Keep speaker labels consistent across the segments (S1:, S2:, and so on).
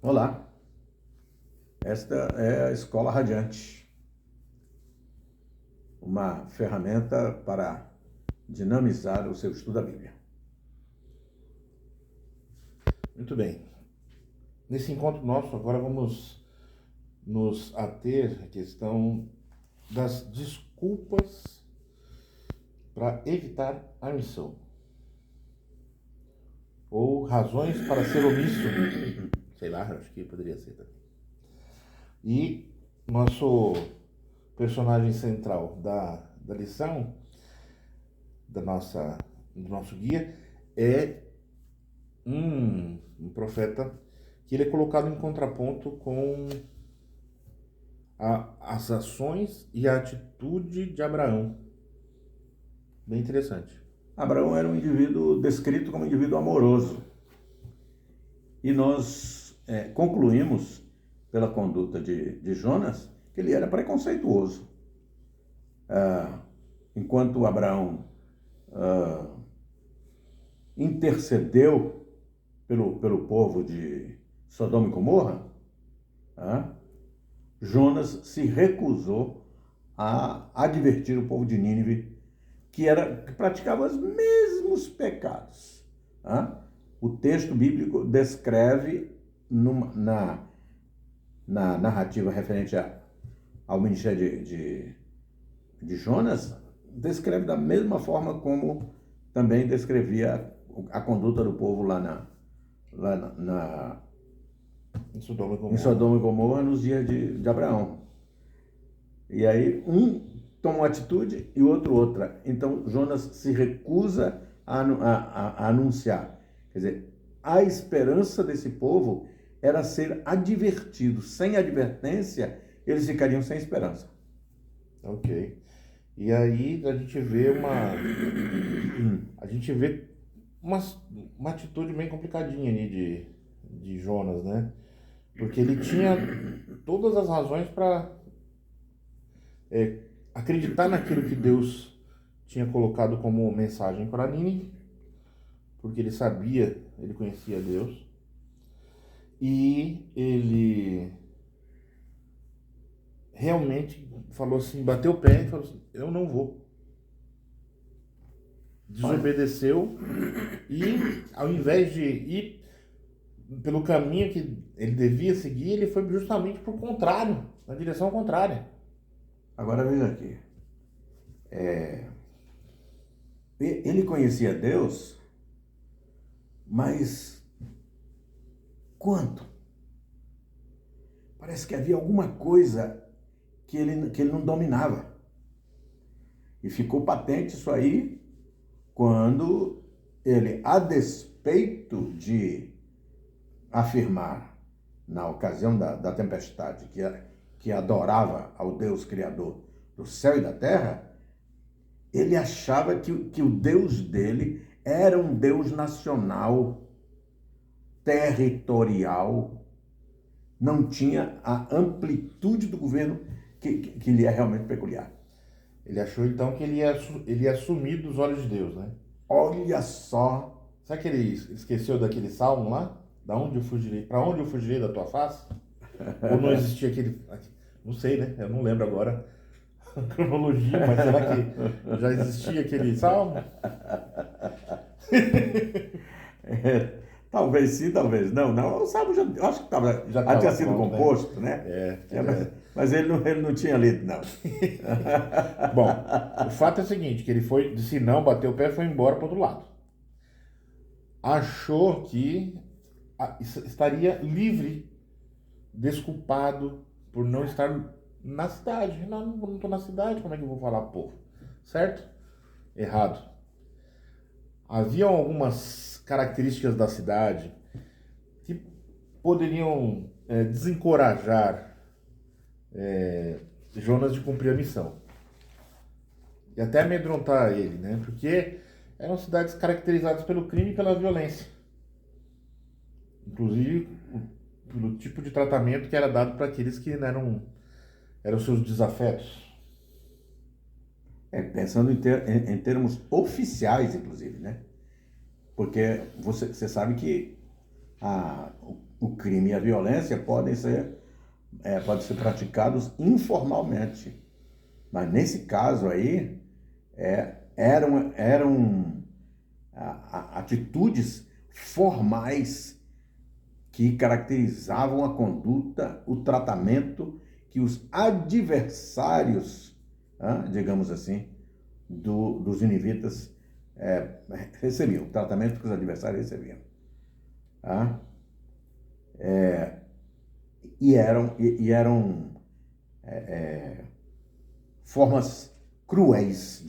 S1: Olá, esta é a Escola Radiante, uma ferramenta para dinamizar o seu estudo da Bíblia.
S2: Muito bem. Nesse encontro nosso, agora vamos nos ater à questão das desculpas para evitar a missão. Ou razões para ser omisso. Sei lá, acho que poderia ser também. E nosso personagem central da lição, do nosso guia, é um profeta que ele é colocado em contraponto com as ações e a atitude de Abraão. Bem interessante.
S1: Abraão era um indivíduo descrito como um indivíduo amoroso. E nós concluímos, pela conduta de Jonas, que ele era preconceituoso. Enquanto Abraão intercedeu pelo povo de Sodoma e Gomorra, Jonas se recusou a advertir o povo de Nínive que praticava os mesmos pecados. O texto bíblico descreve na narrativa referente ao ministério de Jonas, descreve da mesma forma como também descrevia a conduta do povo lá
S2: Em Sodoma
S1: e Gomorra nos dias de Abraão. E aí um toma uma atitude e o outro outra. Então Jonas se recusa a anunciar. Quer dizer, a esperança desse povo era ser advertido. Sem advertência, eles ficariam sem esperança.
S2: Ok. E aí a gente vê uma atitude bem complicadinha ali de Jonas, né? Porque ele tinha todas as razões para acreditar naquilo que Deus tinha colocado como mensagem para Nínive, porque ele conhecia Deus, e ele realmente falou assim, bateu o pé e falou assim, eu não vou. Desobedeceu e ao invés de ir pelo caminho que ele devia seguir, ele foi justamente para o contrário, na direção contrária.
S1: Agora veja aqui. Ele conhecia Deus, mas quanto? Parece que havia alguma coisa que ele não dominava. E ficou patente isso aí quando ele, a despeito de afirmar, na ocasião da tempestade, que adorava ao Deus Criador do céu e da terra, ele achava que o Deus dele era um Deus nacional, territorial, não tinha a amplitude do governo que lhe é realmente peculiar.
S2: Ele achou então que ele ia sumir dos olhos de Deus, né?
S1: Olha só.
S2: Sabe que ele esqueceu daquele salmo lá? Para onde eu fugirei da tua face? Ou não existia aquele... Não sei, né? Eu não lembro agora a cronologia, mas será que já existia aquele salmo?
S1: Talvez sim, talvez não. O salmo eu acho que já tinha sido
S2: pronto,
S1: composto, né? Mas ele não tinha lido, não.
S2: Bom, o fato é o seguinte, que ele disse não, bateu o pé e foi embora para outro lado. Achou que estaria livre, desculpado por não estar na cidade. Não estou na cidade, como é que eu vou falar pro povo? Certo? Errado. Haviam algumas características da cidade que poderiam desencorajar Jonas de cumprir a missão. E até amedrontar ele, né? Porque eram cidades caracterizadas pelo crime e pela violência. Inclusive pelo tipo de tratamento que era dado para aqueles que eram seus desafetos.
S1: Pensando em termos oficiais, inclusive, né? Porque você sabe que o crime e a violência podem ser praticados informalmente. Mas nesse caso aí, eram atitudes formais que caracterizavam a conduta, o tratamento que os adversários, digamos assim, dos ninivitas recebiam, o tratamento que os adversários recebiam. E eram formas cruéis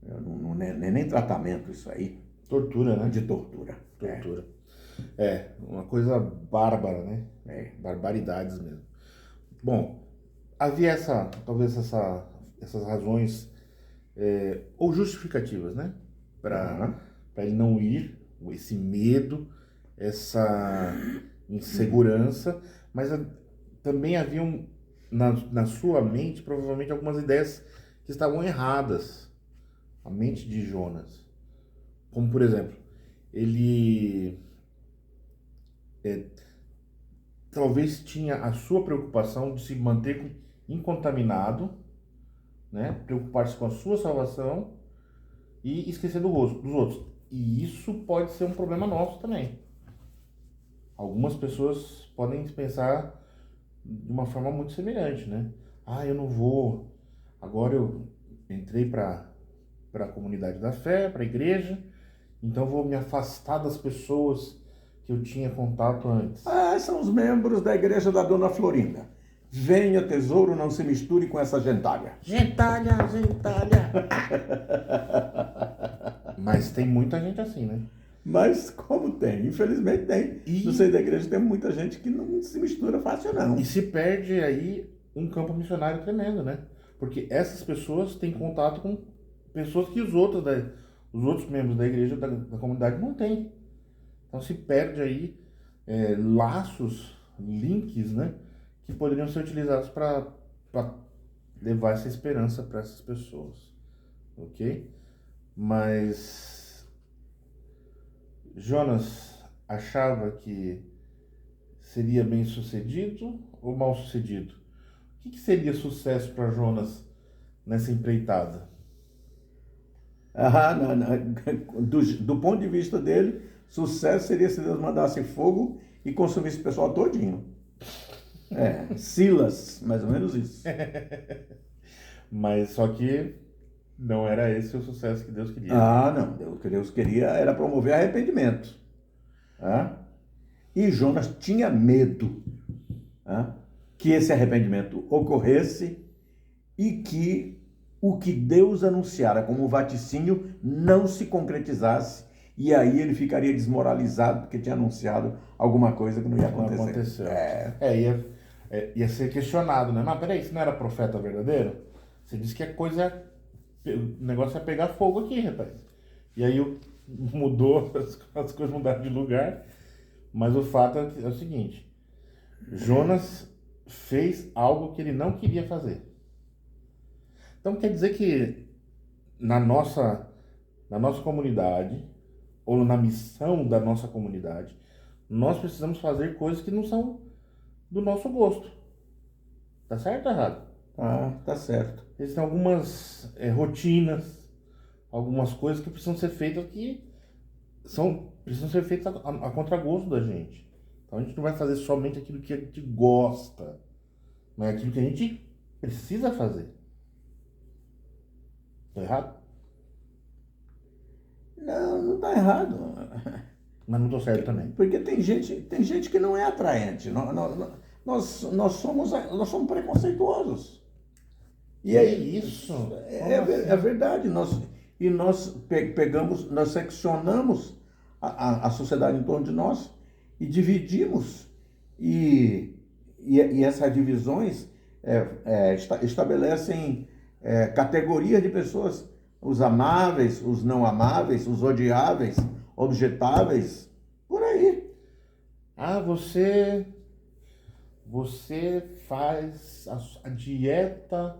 S1: não é nem tratamento isso aí,
S2: Tortura, né?
S1: de tortura.
S2: Tortura. Uma coisa bárbara, né? Barbaridades mesmo. Bom, havia talvez essas razões ou justificativas, né? Para ele não ir, esse medo, essa insegurança, mas também haviam na sua mente provavelmente algumas ideias que estavam erradas, a mente de Jonas. Como, por exemplo, ele talvez tinha a sua preocupação de se manter incontaminado, né? Preocupar-se com a sua salvação e esquecer dos outros. E isso pode ser um problema nosso também. Algumas pessoas podem pensar de uma forma muito semelhante, né? Eu não vou. Agora eu entrei para a comunidade da fé, para a igreja, então eu vou me afastar das pessoas que eu tinha contato antes.
S1: São os membros da igreja da Dona Florinda. Venha, tesouro, não se misture com essa gentalha.
S2: Gentalha. Mas tem muita gente assim, né?
S1: Mas como tem? Infelizmente tem. No seio da igreja tem muita gente que não se mistura fácil, não.
S2: E se perde aí um campo missionário tremendo, né? Porque essas pessoas têm contato com pessoas que os outros membros da igreja, da comunidade, não têm. Então se perde aí laços, links, né? Que poderiam ser utilizados para levar essa esperança para essas pessoas. Ok? Mas Jonas achava que seria bem sucedido ou mal sucedido? O que seria sucesso para Jonas nessa empreitada?
S1: Do ponto de vista dele, sucesso seria se Deus mandasse fogo e consumisse o pessoal todinho. Silas, mais ou menos isso.
S2: Mas só que não era esse o sucesso que Deus queria.
S1: Não. O que Deus queria era promover arrependimento. E Jonas tinha medo que esse arrependimento ocorresse e que o que Deus anunciara como vaticínio não se concretizasse, e aí ele ficaria desmoralizado porque tinha anunciado alguma coisa que não ia acontecer.
S2: Não aconteceu. Ia ser questionado, né? Mas peraí, você não era profeta verdadeiro? Você disse que o negócio é pegar fogo aqui, rapaz. E aí mudou, as coisas mudaram de lugar, mas o fato é o seguinte: Jonas fez algo que ele não queria fazer. Então quer dizer que na nossa comunidade, ou na missão da nossa comunidade, nós precisamos fazer coisas que não são do nosso gosto. Tá certo ou errado?
S1: Tá certo.
S2: Existem algumas rotinas, algumas coisas que precisam ser feitas precisam ser feitas a contragosto da gente. Então a gente não vai fazer somente aquilo que a gente gosta, mas aquilo que a gente precisa fazer. Tá errado?
S1: Não tá errado.
S2: Mas não tô certo também.
S1: Porque tem gente que não é atraente. Nós somos preconceituosos.
S2: E é isso.
S1: É verdade. Nós pegamos, nós seccionamos a sociedade em torno de nós e dividimos. E essas divisões estabelecem categorias de pessoas: os amáveis, os não amáveis, os odiáveis, objetáveis, por aí.
S2: Você faz a dieta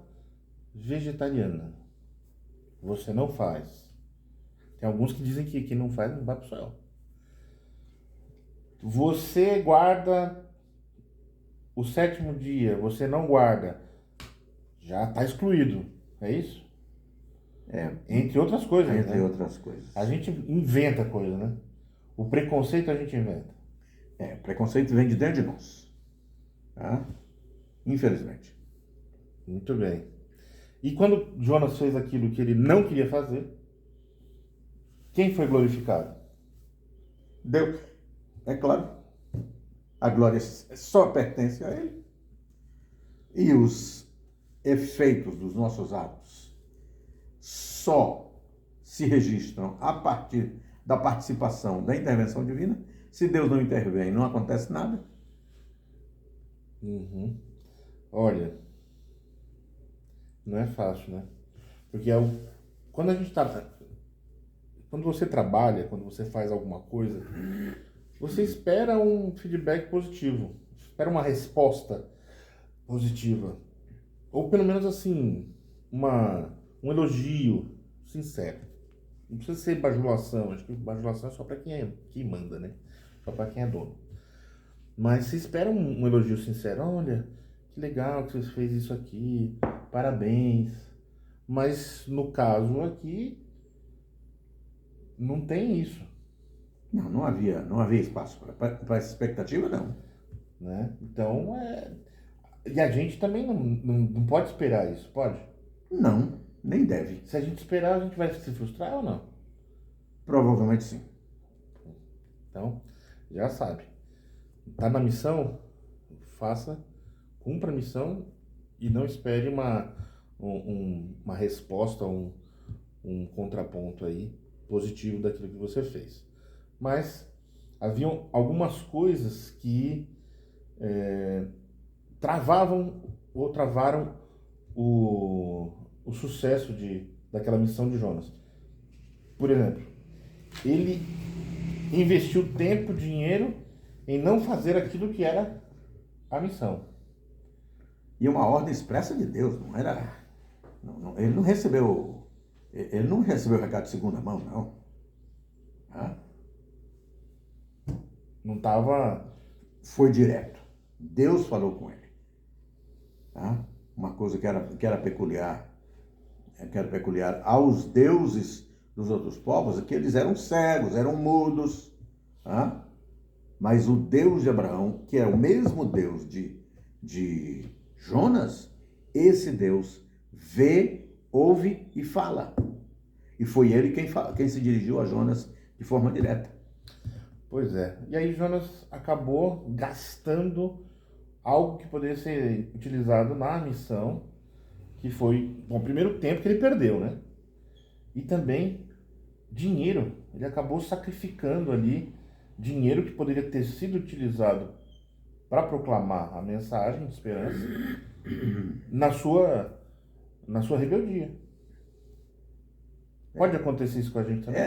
S2: vegetariana. Você não faz. Tem alguns que dizem que quem não faz não vai pro céu. Você guarda o sétimo dia, você não guarda, já está excluído, é isso?
S1: É,
S2: Entre outras coisas,
S1: entre
S2: né?
S1: outras coisas.
S2: A gente inventa coisa, né? O preconceito a gente inventa.
S1: Preconceito vem de dentro de nós. Tá? Infelizmente.
S2: Muito bem. E quando Jonas fez aquilo que ele não queria fazer, quem foi glorificado?
S1: Deus, é claro, a glória só pertence a Ele. E os efeitos dos nossos atos só se registram a partir da participação, da intervenção divina. Se Deus não intervém, não acontece nada.
S2: Uhum. Olha, não é fácil, né? Porque quando a gente tá. Quando você trabalha, quando você faz alguma coisa, você espera um feedback positivo, espera uma resposta positiva. Ou pelo menos assim, um elogio sincero. Não precisa ser bajulação, acho que bajulação é só para quem manda, né? Só para quem é dono. Mas se espera um elogio sincero, olha, que legal que você fez isso aqui, parabéns. Mas no caso aqui, não tem isso,
S1: Não havia espaço para essa expectativa, não.
S2: né? Então, e a gente também não pode esperar isso, pode?
S1: Não, nem deve.
S2: Se a gente esperar, a gente vai se frustrar ou não?
S1: Provavelmente sim.
S2: Então, já sabe. Tá na missão? Faça, cumpra a missão e não espere uma resposta, um contraponto aí positivo daquilo que você fez. Mas haviam algumas coisas que travavam ou travaram o sucesso daquela missão de Jonas. Por exemplo, ele investiu tempo, dinheiro em não fazer aquilo que era a missão.
S1: E uma ordem expressa de Deus, não era. Ele não recebeu. Ele não recebeu recado de segunda mão, não. Ah,
S2: Não estava.
S1: foi direto. Deus falou com ele. Tá? Uma coisa que era peculiar aos deuses dos outros povos é que eles eram cegos, eram mudos. Tá? Mas o Deus de Abraão, que é o mesmo Deus de Jonas, esse Deus vê, ouve e fala. E foi ele quem se dirigiu a Jonas de forma direta.
S2: Pois é. E aí Jonas acabou gastando algo que poderia ser utilizado na missão, que foi, bom, primeiro tempo que ele perdeu, né? E também dinheiro. Ele acabou sacrificando ali dinheiro que poderia ter sido utilizado para proclamar a mensagem de esperança na sua rebeldia. Pode acontecer isso com a gente também?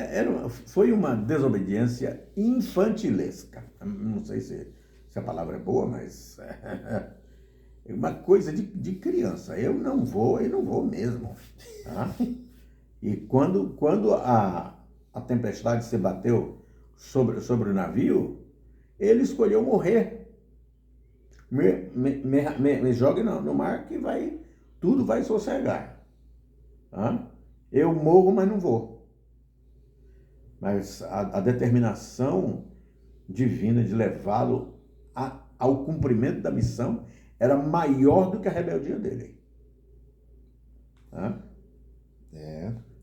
S1: Foi uma desobediência infantilesca. Não sei se a palavra é boa, mas é uma coisa de criança. Eu não vou mesmo. Tá? E quando a tempestade se bateu sobre o navio, ele escolheu morrer. Me jogue no mar que tudo vai sossegar. Tá? Eu morro, mas não vou. Mas a determinação divina de levá-lo ao cumprimento da missão era maior do que a rebeldia dele. Tá?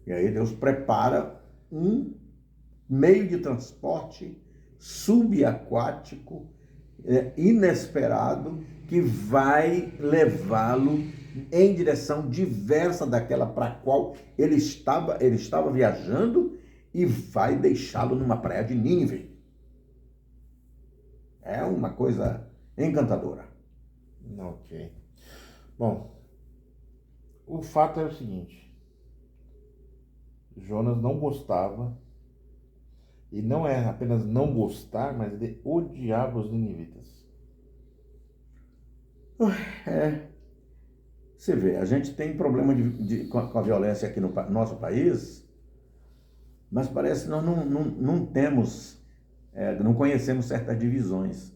S1: E aí Deus prepara um meio de transporte subaquático, inesperado, que vai levá-lo em direção diversa daquela para a qual ele estava viajando, e vai deixá-lo numa praia de Nínive. É uma coisa encantadora.
S2: Ok. Bom, o fato é o seguinte: Jonas não gostava, e não é apenas não gostar, mas ele odiava os ninivitas.
S1: Você vê, a gente tem problema com a violência aqui no nosso país, mas parece que nós não temos, não conhecemos certas divisões.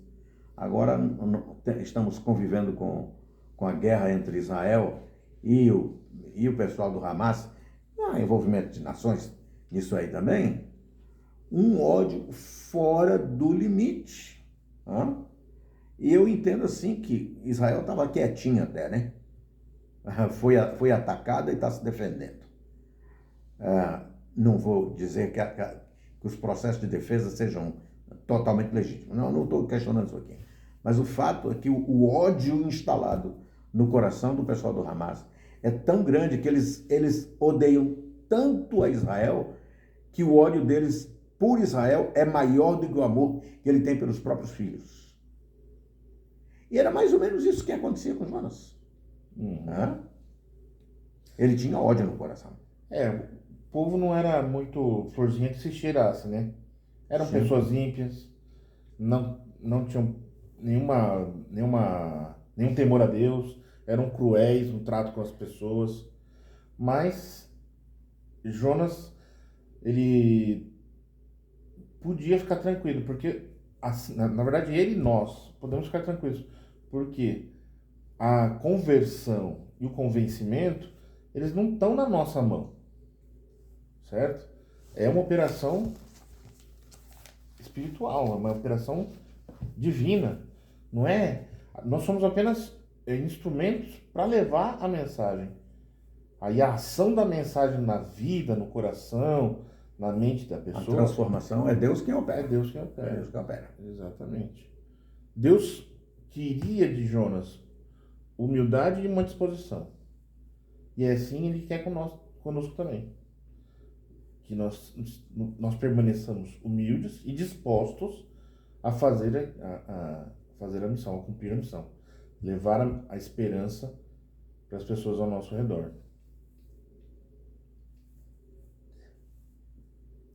S1: Agora estamos convivendo com a guerra entre Israel e o pessoal do Hamas, envolvimento de nações nisso aí também, um ódio fora do limite. Né? E eu entendo assim que Israel estava quietinho até, né? Foi atacada e está se defendendo. Não vou dizer que os processos de defesa sejam totalmente legítimos. Não estou questionando isso aqui. Mas o fato é que o ódio instalado no coração do pessoal do Hamas é tão grande que eles odeiam tanto a Israel que o ódio deles por Israel é maior do que o amor que ele tem pelos próprios filhos. E era mais ou menos isso que acontecia com Jonas. Ele tinha ódio no coração.
S2: O povo não era muito florzinha que se cheirasse, né? Eram
S1: Sim.
S2: pessoas ímpias, não tinham nenhum temor a Deus, eram cruéis no trato com as pessoas. Mas Jonas, ele podia ficar tranquilo, porque assim, na verdade ele e nós podemos ficar tranquilos, porque a conversão e o convencimento, eles não estão na nossa mão, certo? É uma operação espiritual, é uma operação divina, não é? Nós somos apenas instrumentos para levar a mensagem. Aí a ação da mensagem na vida, no coração, na mente da pessoa.
S1: A transformação é Deus quem opera.
S2: É Deus quem opera.
S1: É Deus quem opera.
S2: Exatamente. Deus queria de Jonas humildade e uma disposição. E é assim ele quer conosco também. Que nós permaneçamos humildes e dispostos a fazer a missão, a cumprir a missão. Levar a esperança para as pessoas ao nosso redor.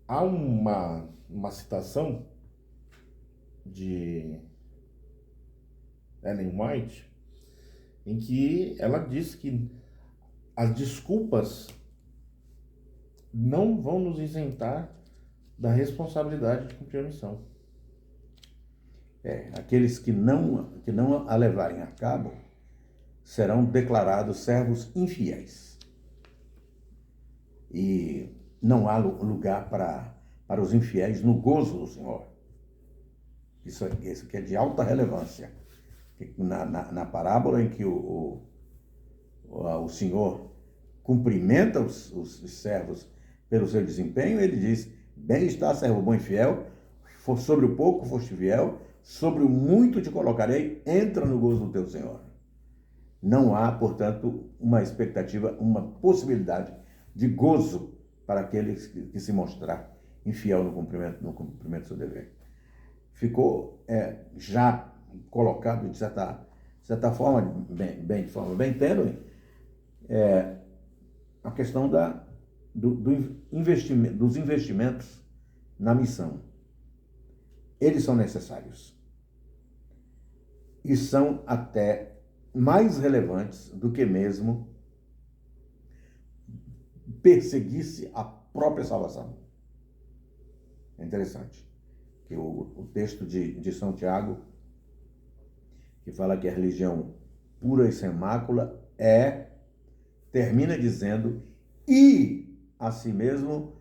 S2: Há uma citação de Ellen White em que ela diz que as desculpas não vão nos isentar da responsabilidade de cumprir a missão.
S1: Aqueles que não a levarem a cabo serão declarados servos infiéis. E não há lugar para os infiéis no gozo do Senhor. Isso aqui é de alta relevância. Na parábola em que o Senhor cumprimenta os servos pelo seu desempenho, ele diz: bem está, servo bom e fiel, sobre o pouco foste fiel, sobre o muito te colocarei, entra no gozo do teu Senhor. Não há, portanto, uma expectativa, uma possibilidade de gozo para aquele que se mostrar infiel no cumprimento do seu dever. Ficou já colocado de certa forma, de forma bem tênue, a questão dos investimentos na missão. Eles são necessários e são até mais relevantes do que mesmo perseguir-se a própria salvação. É interessante que o texto de São Tiago, que fala que a religião pura e sem mácula termina dizendo, e a si mesmo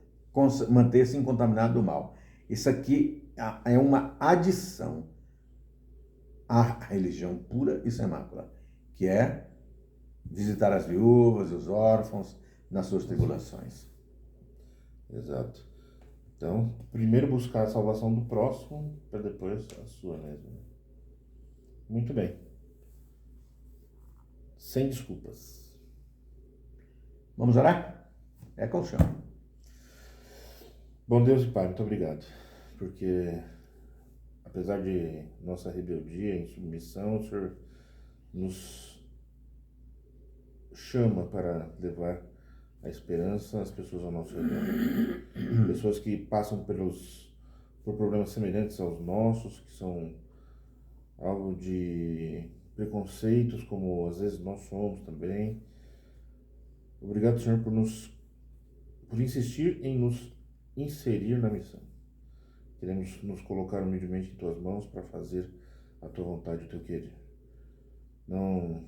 S1: manter-se incontaminado do mal. Isso aqui é uma adição à religião pura e sem mácula, que é visitar as viúvas e os órfãos nas suas tribulações.
S2: Exato. Então, primeiro buscar a salvação do próximo, para depois a sua mesma. Muito bem. Sem desculpas.
S1: Vamos orar? É com o Senhor.
S2: Bom Deus e Pai, muito obrigado, porque apesar de nossa rebeldia e insubmissão, o Senhor nos chama para levar a esperança às pessoas ao nosso redor. Pessoas que passam por problemas semelhantes aos nossos, que são alvo de preconceitos, como às vezes nós somos também. Obrigado, Senhor, por insistir em nos inserir na missão. Queremos nos colocar humildemente em tuas mãos para fazer a tua vontade e o teu querer. Não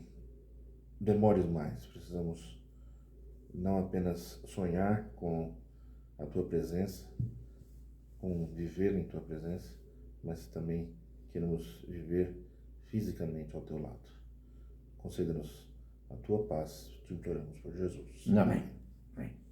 S2: demores mais. Precisamos não apenas sonhar com a tua presença, com viver em tua presença, mas também queremos viver fisicamente ao teu lado. Conceda-nos a tua paz, te imploramos por Jesus.
S1: Amém. Amém.